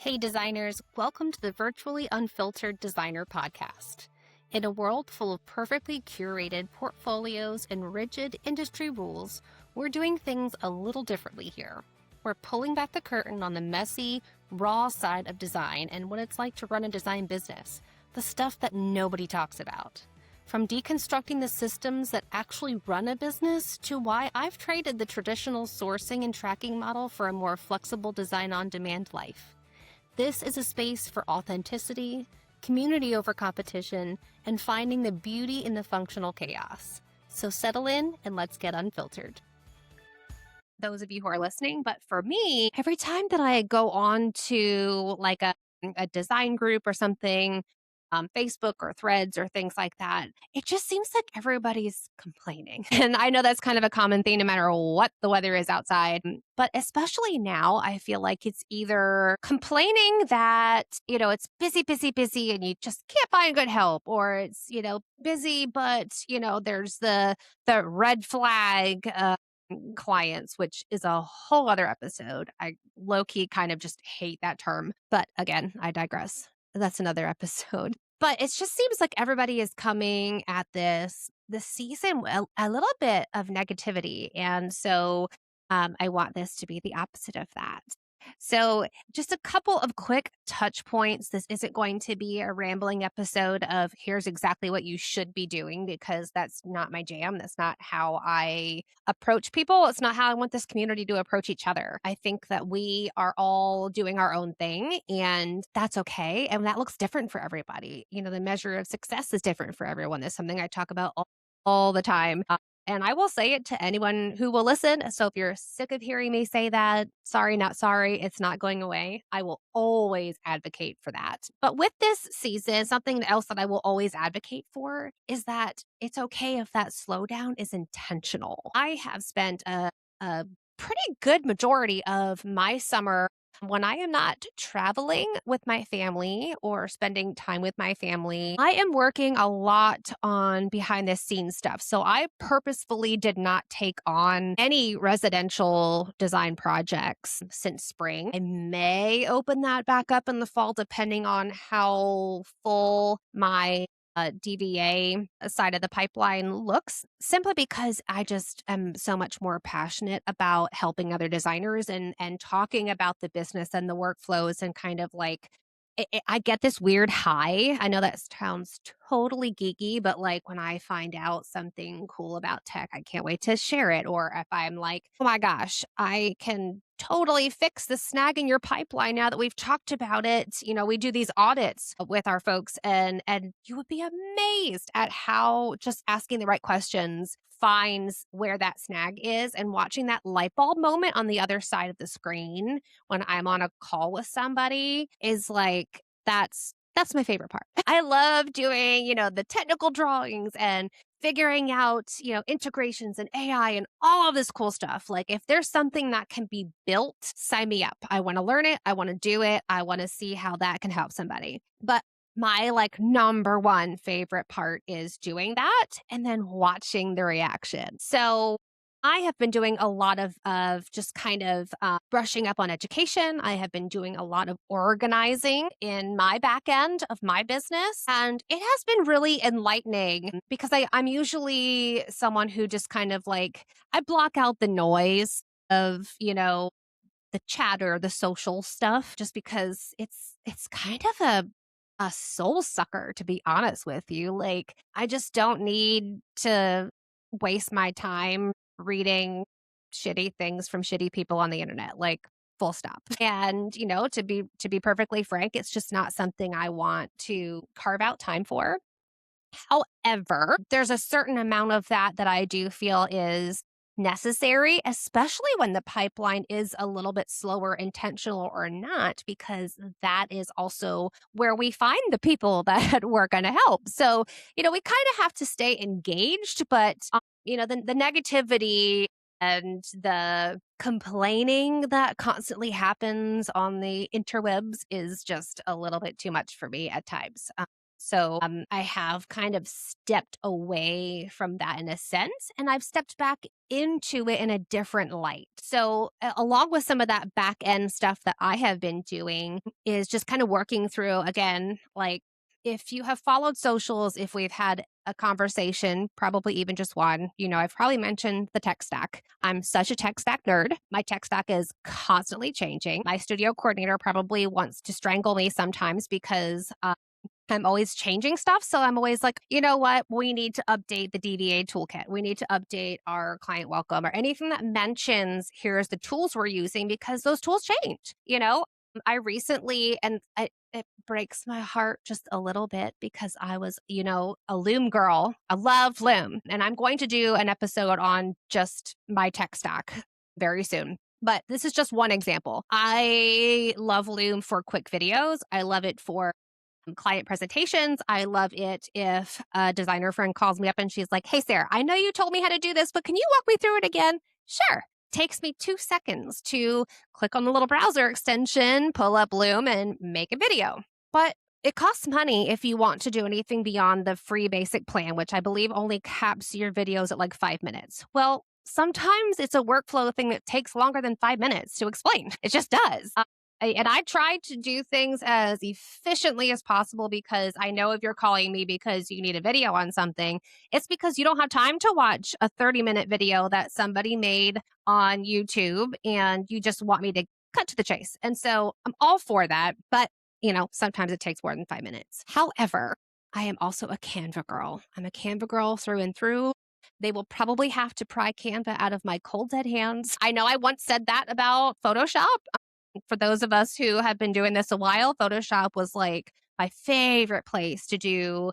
Hey designers, welcome to the Virtually Unfiltered Designer Podcast. In a world full of perfectly curated portfolios and rigid industry rules, we're doing things a little differently here. We're pulling back the curtain on the messy, raw side of design and what it's like to run a design business, the stuff that nobody talks about. From deconstructing the systems that actually run a business to why I've traded the traditional sourcing and tracking model for a more flexible design on demand life. This is a space for authenticity, community over competition, and finding the beauty in the functional chaos. So settle in and let's get unfiltered. Those of you who are listening, but for me, every time that I go on to like a design group or something, Facebook or threads or things like that, it just seems like everybody's complaining. And I know that's kind of a common thing no matter what the weather is outside. But especially now, I feel like it's either complaining that, it's busy, busy, busy, and you just can't find good help, or it's, busy, but, there's the red flag clients, which is a whole other episode. I low-key kind of just hate that term. But again, I digress. That's another episode. But it just seems like everybody is coming at this season with a little bit of negativity. And so I want this to be the opposite of that. So just a couple of quick touch points. This isn't going to be a rambling episode of here's exactly what you should be doing, because that's not my jam. That's not how I approach people. It's not how I want this community to approach each other. I think that we are all doing our own thing, and that's okay. And that looks different for everybody. The measure of success is different for everyone. That's something I talk about all the time. And I will say it to anyone who will listen. So if you're sick of hearing me say that, sorry, not sorry, it's not going away. I will always advocate for that. But with this season, something else that I will always advocate for is that it's okay if that slowdown is intentional. I have spent a pretty good majority of my summer when I am not traveling with my family or spending time with my family. I am working a lot on behind the scenes stuff. So I purposefully did not take on any residential design projects since spring. I may open that back up in the fall, depending on how full my DVA side of the pipeline looks, simply because I just am so much more passionate about helping other designers and talking about the business and the workflows, and kind of like I get this weird high. I know that sounds totally geeky, but like when I find out something cool about tech, I can't wait to share it. Or if I'm like, oh my gosh, I can totally fix the snag in your pipeline now that we've talked about it. We do these audits with our folks, and you would be amazed at how just asking the right questions finds where that snag is, and watching that light bulb moment on the other side of the screen when I'm on a call with somebody is like, that's my favorite part. I love doing, the technical drawings and figuring out, integrations and AI and all of this cool stuff. Like if there's something that can be built, sign me up. I want to learn it. I want to do it. I want to see how that can help somebody. But my number one favorite part is doing that and then watching the reaction. So I have been doing a lot of just kind of brushing up on education. I have been doing a lot of organizing in my back end of my business. And it has been really enlightening, because I'm usually someone who just kind of I block out the noise of, the chatter, the social stuff, just because it's kind of a soul sucker, to be honest with you. I just don't need to waste my time reading shitty things from shitty people on the internet, full stop. And, to be perfectly frank, it's just not something I want to carve out time for. However, there's a certain amount of that I do feel is necessary, especially when the pipeline is a little bit slower, intentional or not, because that is also where we find the people that we're going to help. So, we kind of have to stay engaged, but, the negativity and the complaining that constantly happens on the interwebs is just a little bit too much for me at times. So I have kind of stepped away from that in a sense, and I've stepped back into it in a different light. So, along with some of that back end stuff that I have been doing, is just kind of working through again, like if you have followed socials, if we've had a conversation, probably even just one, I've probably mentioned the tech stack. I'm such a tech stack nerd. My tech stack is constantly changing. My studio coordinator probably wants to strangle me sometimes because I'm always changing stuff. So I'm always like, you know what? We need to update the DVA toolkit. We need to update our client welcome or anything that mentions here's the tools we're using because those tools change. I recently, and it breaks my heart just a little bit because I was, a Loom girl. I love Loom. And I'm going to do an episode on just my tech stack very soon. But this is just one example. I love Loom for quick videos. I love it for client presentations. I love it if a designer friend calls me up and she's like, "Hey, Sarah, I know you told me how to do this, but can you walk me through it again?" Sure. Takes me 2 seconds to click on the little browser extension, pull up Loom, and make a video. But it costs money if you want to do anything beyond the free basic plan, which I believe only caps your videos at like 5 minutes. Well, sometimes it's a workflow thing that takes longer than 5 minutes to explain. It just does. And I try to do things as efficiently as possible because I know if you're calling me because you need a video on something, it's because you don't have time to watch a 30-minute video that somebody made on YouTube and you just want me to cut to the chase. And so I'm all for that. But, sometimes it takes more than 5 minutes. However, I am also a Canva girl. I'm a Canva girl through and through. They will probably have to pry Canva out of my cold, dead hands. I know I once said that about Photoshop. For those of us who have been doing this a while, Photoshop was like my favorite place to do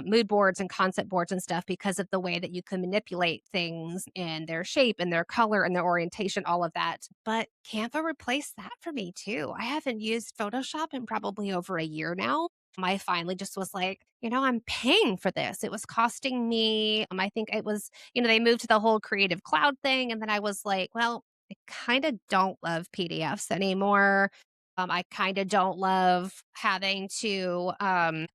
mood boards and concept boards and stuff because of the way that you can manipulate things and their shape and their color and their orientation, all of that. But Canva replaced that for me too. I haven't used Photoshop in probably over a year now. I finally just was like, I'm paying for this. It was costing me, I think it was, they moved to the whole Creative Cloud thing. And then I was like, well, I kind of don't love PDFs anymore. I kind of don't love having to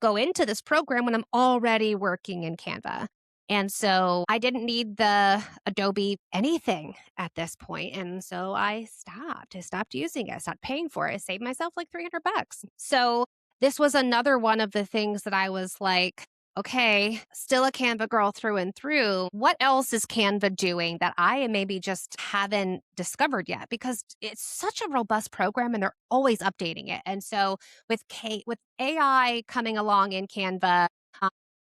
go into this program when I'm already working in Canva. And so I didn't need the Adobe anything at this point. And so I stopped. I stopped using it. I stopped paying for it. I saved myself like $300. So this was another one of the things that I was like, okay, still a Canva girl through and through. What else is Canva doing that I maybe just haven't discovered yet? Because it's such a robust program and they're always updating it. And so with AI coming along in Canva,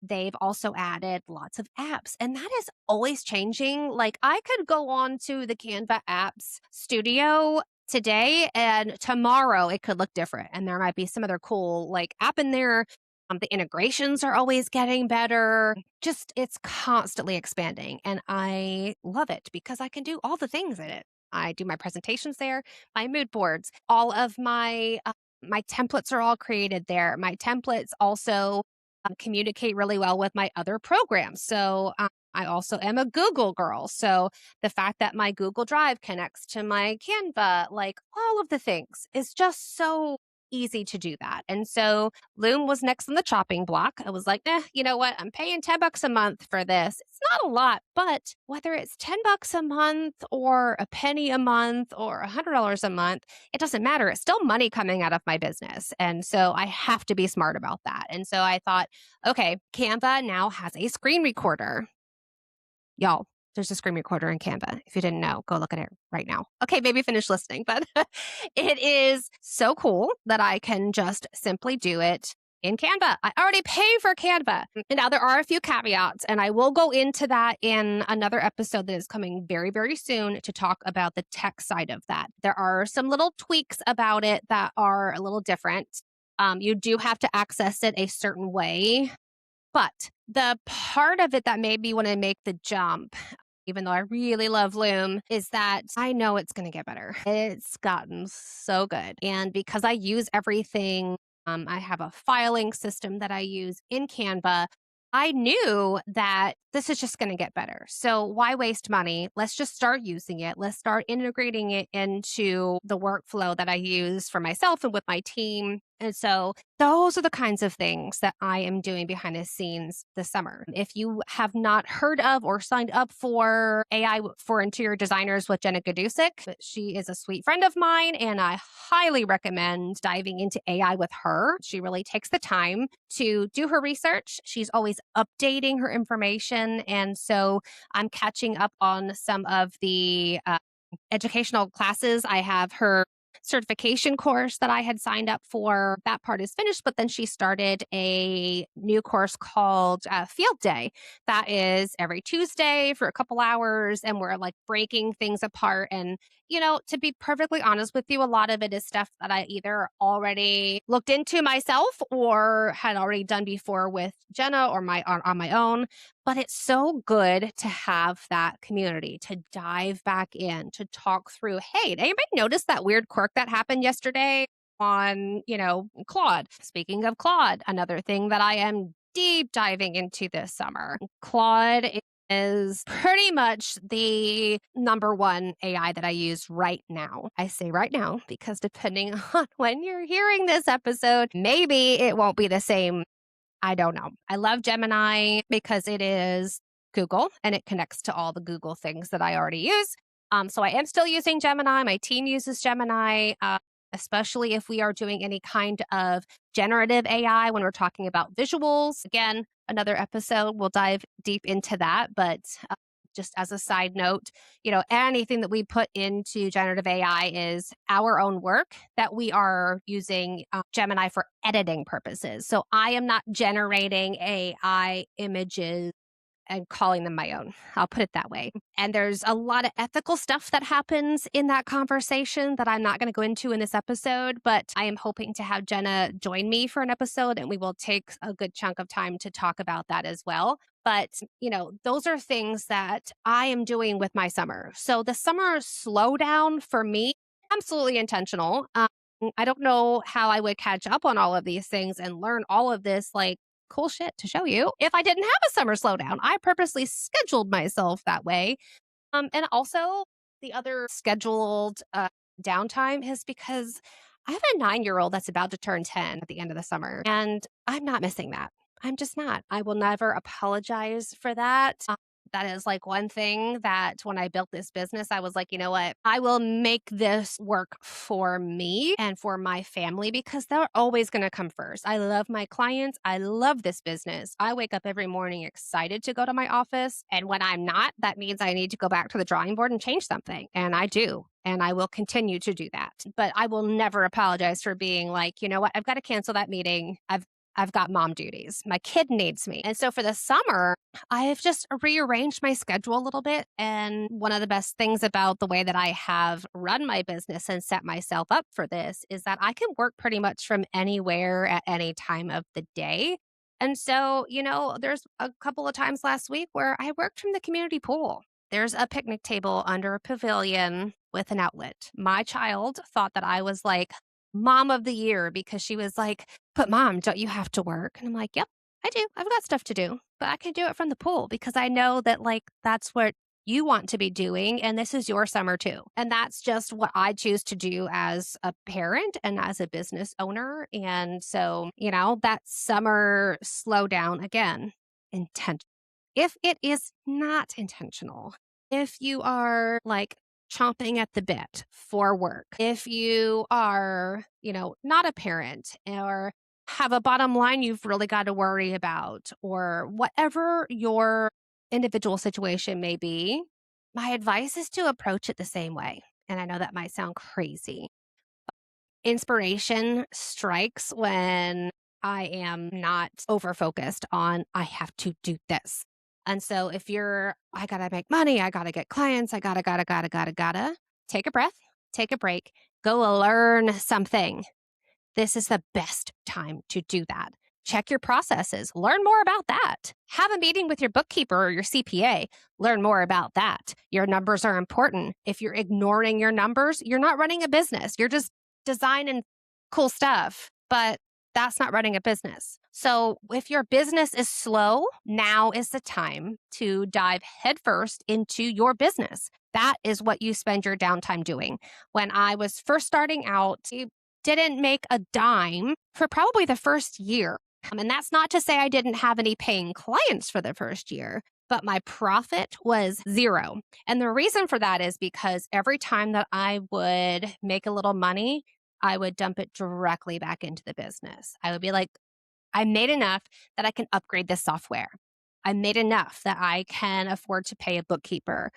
they've also added lots of apps and that is always changing. Like I could go on to the Canva apps studio today and tomorrow it could look different. And there might be some other cool like app in there. The integrations are always getting better. Just it's constantly expanding. And I love it because I can do all the things in it. I do my presentations there, my mood boards, all of my templates are all created there. My templates also communicate really well with my other programs. So I also am a Google girl. So the fact that my Google Drive connects to my Canva, like all of the things is just so easy to do that. And so Loom was next on the chopping block. I was like, you know what? I'm paying $10 a month for this. It's not a lot, but whether it's $10 a month or a penny a month or $100 a month, it doesn't matter. It's still money coming out of my business. And so I have to be smart about that. And so I thought, okay, Canva now has a screen recorder. Y'all, there's a screen recorder in Canva. If you didn't know, go look at it right now. Okay, maybe finish listening, but it is so cool that I can just simply do it in Canva. I already pay for Canva. And now there are a few caveats, and I will go into that in another episode that is coming very, very soon to talk about the tech side of that. There are some little tweaks about it that are a little different. You do have to access it a certain way. But the part of it that made me want to make the jump, even though I really love Loom, is that I know it's going to get better. It's gotten so good. And because I use everything, I have a filing system that I use in Canva. I knew that this is just going to get better. So why waste money? Let's just start using it. Let's start integrating it into the workflow that I use for myself and with my team. And so those are the kinds of things that I am doing behind the scenes this summer. If you have not heard of or signed up for AI for interior designers with Jenna Gadusick, she is a sweet friend of mine, and I highly recommend diving into AI with her. She really takes the time to do her research. She's always updating her information. And so I'm catching up on some of the educational classes. I have her certification course that I had signed up for. That part is finished, but then she started a new course called Field Day. That is every Tuesday for a couple hours, and we're like breaking things apart. And, to be perfectly honest with you, a lot of it is stuff that I either already looked into myself or had already done before with Jenna or on my own. But it's so good to have that community to dive back in, to talk through, hey, did anybody notice that weird quirk that happened yesterday on, Claude? Speaking of Claude, another thing that I am deep diving into this summer. Claude is pretty much the number one AI that I use right now. I say right now because depending on when you're hearing this episode, maybe it won't be the same. I don't know. I love Gemini because it is Google and it connects to all the Google things that I already use. So I am still using Gemini. My team uses Gemini, especially if we are doing any kind of generative AI when we're talking about visuals. Again, another episode, we'll dive deep into that. But just as a side note, anything that we put into generative AI is our own work that we are using Gemini for editing purposes. So I am not generating AI images and calling them my own. I'll put it that way. And there's a lot of ethical stuff that happens in that conversation that I'm not going to go into in this episode, but I am hoping to have Jenna join me for an episode, and we will take a good chunk of time to talk about that as well. But, those are things that I am doing with my summer. So the summer slowdown for me, absolutely intentional. I don't know how I would catch up on all of these things and learn all of this cool shit to show you if I didn't have a summer slowdown. I purposely scheduled myself that way. And also the other scheduled downtime is because I have a 9-year-old that's about to turn 10 at the end of the summer, and I'm not missing that. I'm just not. I will never apologize for that. That is one thing that when I built this business, I was like, you know what? I will make this work for me and for my family because they're always going to come first. I love my clients. I love this business. I wake up every morning excited to go to my office. And when I'm not, that means I need to go back to the drawing board and change something. And I do. And I will continue to do that. But I will never apologize for being like, you know what? I've got to cancel that meeting. I've got mom duties. My kid needs me. And so for the summer, I've just rearranged my schedule a little bit. And one of the best things about the way that I have run my business and set myself up for this is that I can work pretty much from anywhere at any time of the day. And so, there's a couple of times last week where I worked from the community pool. There's a picnic table under a pavilion with an outlet. My child thought that I was mom of the year because she was like, but mom, don't you have to work? And I'm like, yep, I do. I've got stuff to do, but I can do it from the pool because I know that that's what you want to be doing. And this is your summer too. And that's just what I choose to do as a parent and as a business owner. And so, that summer slowdown again, intentional. If it is not intentional, if you are chomping at the bit for work, if you are, not a parent or have a bottom line you've really got to worry about, or whatever your individual situation may be, my advice is to approach it the same way. And I know that might sound crazy. Inspiration strikes when I am not over focused on, I have to do this. And so if I gotta make money, I gotta get clients, I gotta, take a breath, take a break, go learn something. This is the best time to do that. Check your processes, learn more about that. Have a meeting with your bookkeeper or your CPA, learn more about that. Your numbers are important. If you're ignoring your numbers, you're not running a business. You're just designing cool stuff, but that's not running a business. So if your business is slow, now is the time to dive headfirst into your business. That is what you spend your downtime doing. When I was first starting out, didn't make a dime for probably the first year. And that's not to say I didn't have any paying clients for the first year, but my profit was zero. And the reason for that is because every time that I would make a little money, I would dump it directly back into the business. I would be like, I made enough that I can upgrade this software. I made enough that I can afford to pay a bookkeeper.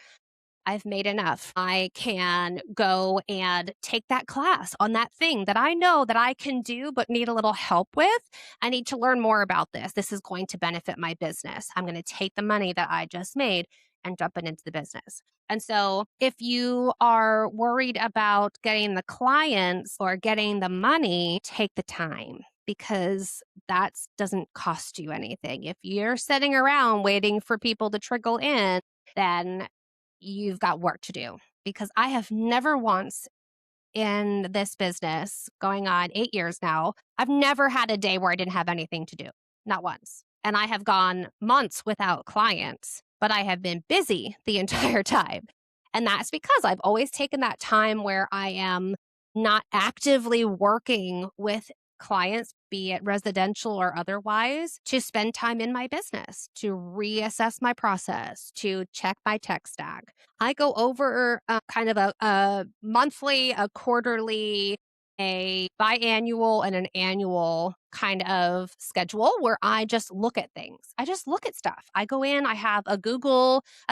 I've made enough. I can go and take that class on that thing that I know that I can do but need a little help with. I need to learn more about this. This is going to benefit my business. I'm going to take the money that I just made and dump it into the business. And so if you are worried about getting the clients or getting the money, take the time because that doesn't cost you anything. If you're sitting around waiting for people to trickle in, then you've got work to do because I have never once in this business going on 8 years now, I've never had a day where I didn't have anything to do, not once. And I have gone months without clients, but I have been busy the entire time. And that's because I've always taken that time where I am not actively working with clients, be it residential or otherwise, to spend time in my business, to reassess my process, to check my tech stack. I go over kind of a monthly, a quarterly, a biannual, and an annual kind of schedule where I just look at things. I just look at stuff. I go in, I have a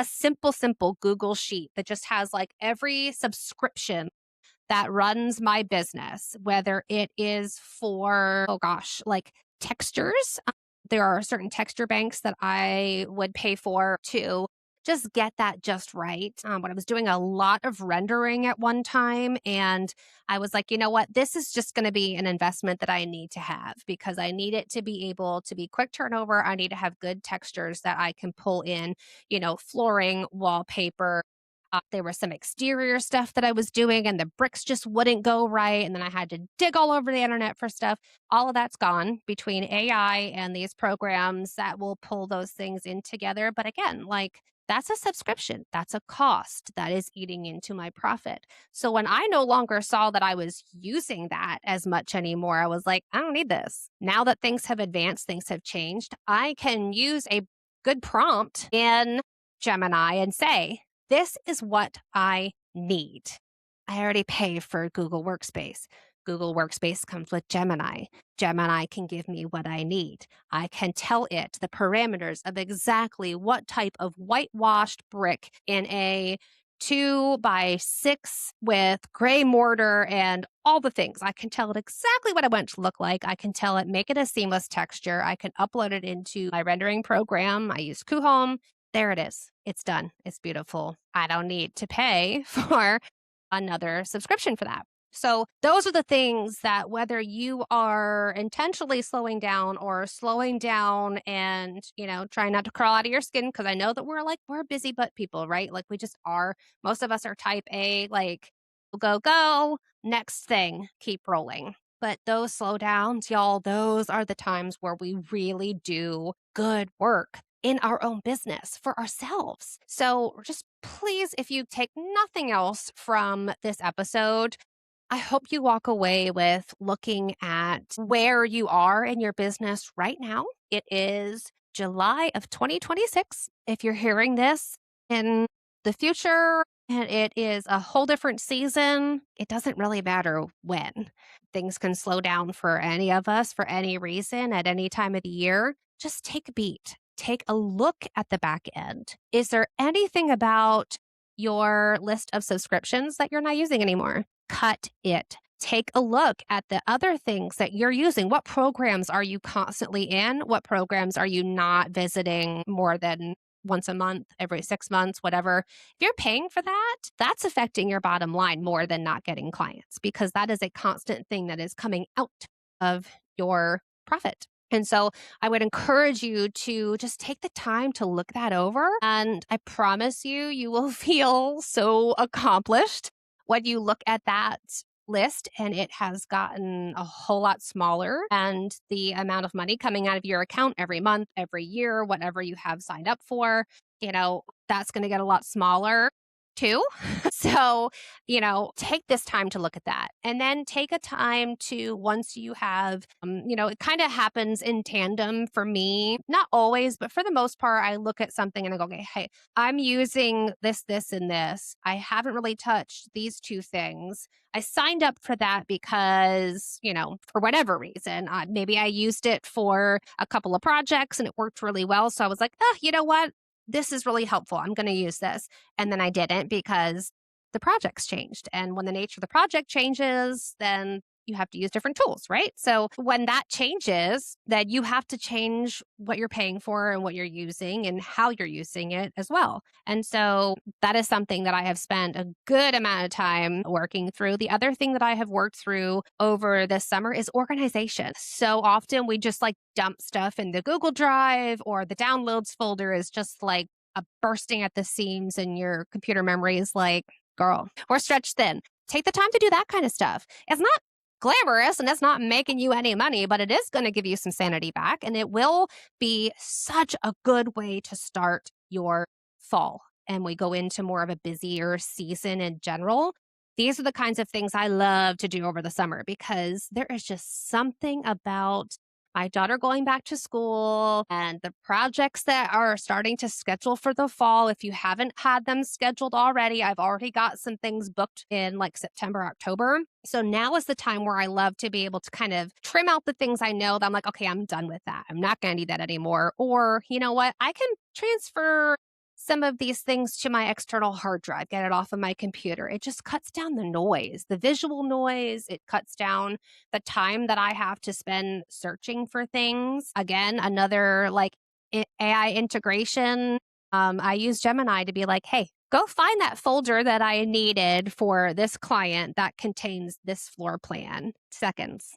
simple Google sheet that just has like every subscription that runs my business, whether it is for, oh gosh, like textures. There are certain texture banks that I would pay for to just get that just right. When I was doing a lot of rendering at one time, and I was like, you know what, this is just going to be an investment that I need to have because I need it to be able to be quick turnover. I need to have good textures that I can pull in, flooring, wallpaper. There was some exterior stuff that I was doing and the bricks just wouldn't go right. And then I had to dig all over the internet for stuff. All of that's gone between AI and these programs that will pull those things in together. But again, like that's a subscription. That's a cost that is eating into my profit. So when I no longer saw that I was using that as much anymore, I was like, I don't need this. Now that things have advanced, things have changed, I can use a good prompt in Gemini and say, this is what I need. I already pay for Google Workspace. Google Workspace comes with Gemini. Gemini can give me what I need. I can tell it the parameters of exactly what type of whitewashed brick in a 2x6 with gray mortar and all the things. I can tell it exactly what I want it to look like. I can tell it, make it a seamless texture. I can upload it into my rendering program. I use Kuhome. There it is. It's done. It's beautiful. I don't need to pay for another subscription for that. So those are the things that whether you are intentionally slowing down or slowing down and, trying not to crawl out of your skin, because I know that we're busy butt people, right? Like we just are. Most of us are type A, like go, go, next thing, keep rolling. But those slowdowns, y'all, those are the times where we really do good work in our own business for ourselves. So just please, if you take nothing else from this episode, I hope you walk away with looking at where you are in your business right now. It is July of 2026. If you're hearing this in the future and it is a whole different season, it doesn't really matter when. Things can slow down for any of us for any reason at any time of the year. Just take a beat. Take a look at the back end. Is there anything about your list of subscriptions that you're not using anymore? Cut it. Take a look at the other things that you're using. What programs are you constantly in? What programs are you not visiting more than once a month, every 6 months, whatever? If you're paying for that, that's affecting your bottom line more than not getting clients because that is a constant thing that is coming out of your profit. And so I would encourage you to just take the time to look that over. And I promise you, you will feel so accomplished when you look at that list and it has gotten a whole lot smaller and the amount of money coming out of your account every month, every year, whatever you have signed up for, that's going to get a lot smaller. too. So, take this time to look at that. And then take a time to, once you have, it kind of happens in tandem for me. Not always, but for the most part, I look at something and I go, okay, hey, I'm using this, and this. I haven't really touched these two things. I signed up for that because, for whatever reason, maybe I used it for a couple of projects and it worked really well. So I was like, you know what? This is really helpful. I'm going to use this. And then I didn't because the project's changed. And when the nature of the project changes, then you have to use different tools, right? So when that changes, then you have to change what you're paying for and what you're using and how you're using it as well. And so that is something that I have spent a good amount of time working through. The other thing that I have worked through over this summer is organization. So often we just dump stuff in the Google Drive, or the downloads folder is just a bursting at the seams, and your computer memory is like, girl, we're stretched thin. Take the time to do that kind of stuff. It's not glamorous and it's not making you any money, but it is going to give you some sanity back, and it will be such a good way to start your fall. And we go into more of a busier season in general. These are the kinds of things I love to do over the summer, because there is just something about my daughter going back to school and the projects that are starting to schedule for the fall. If you haven't had them scheduled already, I've already got some things booked in September, October. So now is the time where I love to be able to kind of trim out the things I know that I'm like, okay, I'm done with that. I'm not going to need that anymore. Or, you know what? I can transfer some of these things to my external hard drive, get it off of my computer. It just cuts down the noise, the visual noise. It cuts down the time that I have to spend searching for things. Again, another AI integration. I use Gemini to be like, hey, go find that folder that I needed for this client that contains this floor plan. Seconds.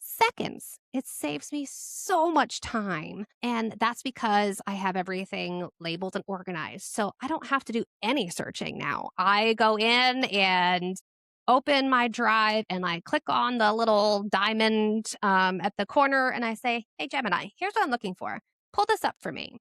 It saves me so much time. And that's because I have everything labeled and organized. So I don't have to do any searching now. I go in and open my drive and I click on the little diamond at the corner and I say, hey, Gemini, here's what I'm looking for. Pull this up for me.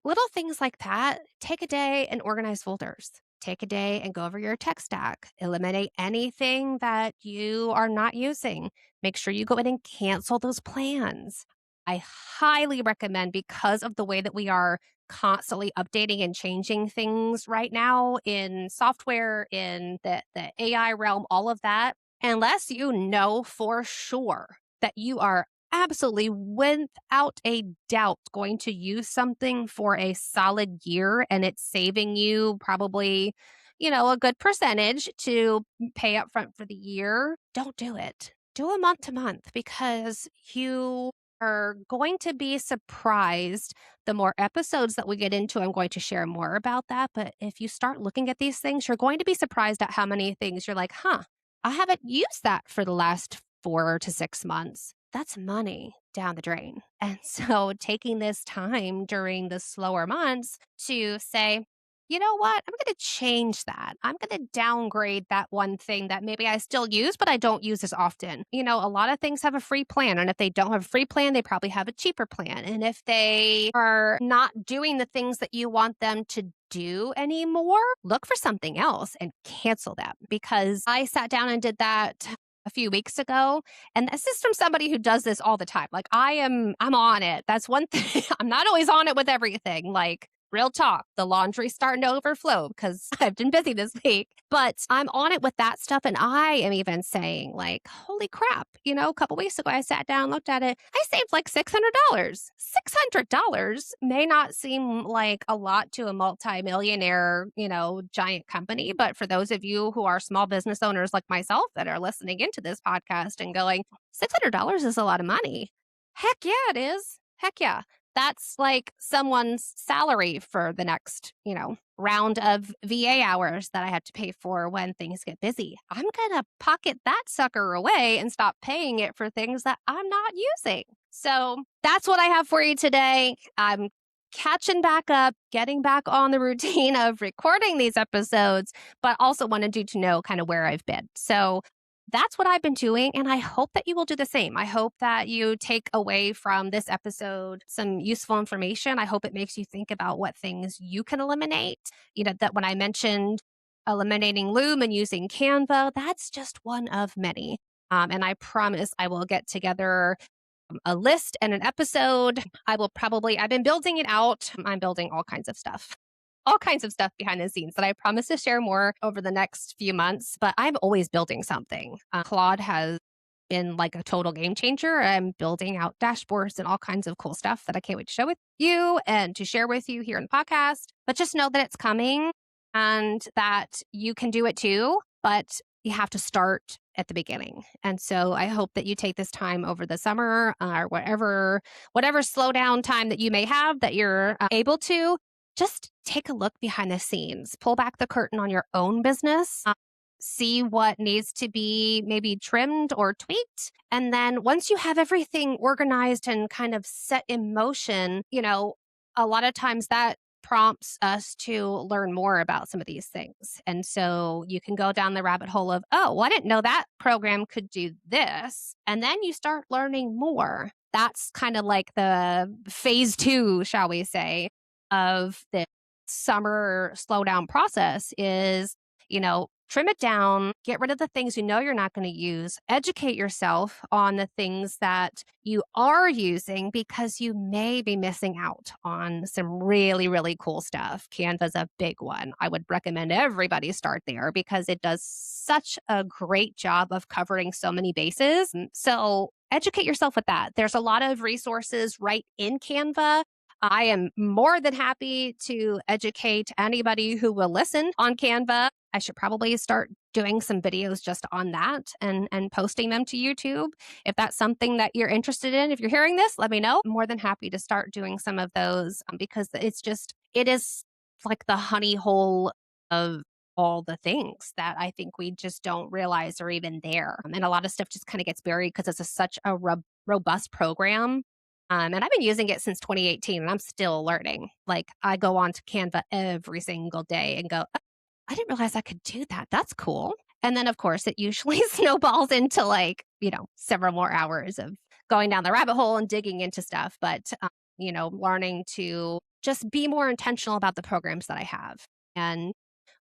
Little things like that. Take a day and organize folders. Take a day and go over your tech stack. Eliminate anything that you are not using. Make sure you go in and cancel those plans. I highly recommend, because of the way that we are constantly updating and changing things right now in software, in the AI realm, all of that, unless you know for sure that you are absolutely without a doubt going to use something for a solid year and it's saving you probably, a good percentage to pay up front for the year, don't do it. Do a month to month, because you are going to be surprised. The more episodes that we get into, I'm going to share more about that. But if you start looking at these things, you're going to be surprised at how many things you're like, I haven't used that for the last 4 to 6 months. That's money down the drain. And so taking this time during the slower months to say, you know what, I'm going to change that. I'm going to downgrade that one thing that maybe I still use, but I don't use as often. A lot of things have a free plan. And if they don't have a free plan, they probably have a cheaper plan. And if they are not doing the things that you want them to do anymore, look for something else and cancel them. Because I sat down and did that a few weeks ago. And this is from somebody who does this all the time. I'm on it. That's one thing. I'm not always on it with everything. Real talk, the laundry's starting to overflow because I've been busy this week, but I'm on it with that stuff. And I am even saying holy crap, a couple weeks ago, I sat down, looked at it. I saved $600. $600 may not seem like a lot to a multimillionaire, giant company. But for those of you who are small business owners like myself that are listening into this podcast and going, $600 is a lot of money. Heck yeah, it is. Heck yeah. That's someone's salary for the next, round of VA hours that I have to pay for when things get busy. I'm going to pocket that sucker away and stop paying it for things that I'm not using. So that's what I have for you today. I'm catching back up, getting back on the routine of recording these episodes, but also wanted you to know kind of where I've been. So that's what I've been doing, and I hope that you will do the same. I hope that you take away from this episode some useful information. I hope it makes you think about what things you can eliminate. That when I mentioned eliminating Loom and using Canva. That's just one of many. And I promise I will get together a list and an episode. I've been building it out. I'm building all kinds of stuff behind the scenes that I promise to share more over the next few months, but I'm always building something. Claude has been like a total game changer. I'm building out dashboards and all kinds of cool stuff that I can't wait to show with you and to share with you here in the podcast. But just know that it's coming and that you can do it too, but you have to start at the beginning. And so I hope that you take this time over the summer or whatever slowdown time that you may have that you're able to. Just take a look behind the scenes, pull back the curtain on your own business, see what needs to be maybe trimmed or tweaked. And then once you have everything organized and kind of set in motion, a lot of times that prompts us to learn more about some of these things. And so you can go down the rabbit hole of, oh, well, I didn't know that program could do this. And then you start learning more. That's kind of like the phase 2, shall we say, of the summer slowdown process is, trim it down, get rid of the things you're not going to use, educate yourself on the things that you are using because you may be missing out on some really, really cool stuff. Canva's a big one. I would recommend everybody start there because it does such a great job of covering so many bases. So educate yourself with that. There's a lot of resources right in Canva. I am more than happy to educate anybody who will listen on Canva. I should probably start doing some videos just on that and posting them to YouTube. If that's something that you're interested in, if you're hearing this, let me know. I'm more than happy to start doing some of those because it is like the honey hole of all the things that I think we just don't realize are even there. And a lot of stuff just kind of gets buried because it's such a robust program. And I've been using it since 2018 and I'm still learning. Like I go on to Canva every single day and go, oh, I didn't realize I could do that. That's cool. And then of course it usually snowballs into several more hours of going down the rabbit hole and digging into stuff. But, learning to just be more intentional about the programs that I have. And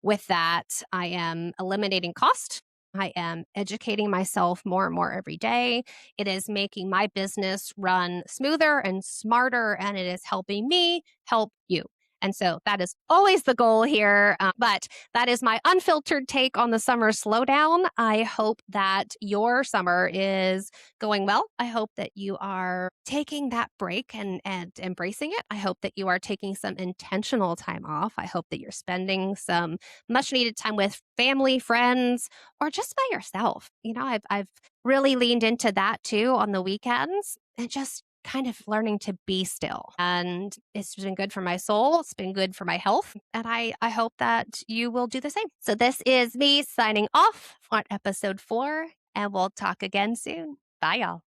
with that, I am eliminating cost. I am educating myself more and more every day. It is making my business run smoother and smarter, and it is helping me help you. And so that is always the goal here. But that is my unfiltered take on the summer slowdown. I hope that your summer is going well. I hope that you are taking that break and embracing it. I hope that you are taking some intentional time off. I hope that you're spending some much needed time with family, friends, or just by yourself. I've really leaned into that too on the weekends and just kind of learning to be still. And it's been good for my soul. It's been good for my health. And I hope that you will do the same. So this is me signing off on episode 4, and we'll talk again soon. Bye, y'all.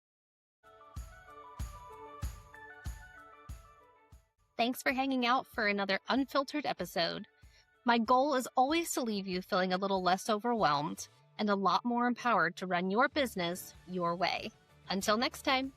Thanks for hanging out for another unfiltered episode. My goal is always to leave you feeling a little less overwhelmed and a lot more empowered to run your business your way. Until next time.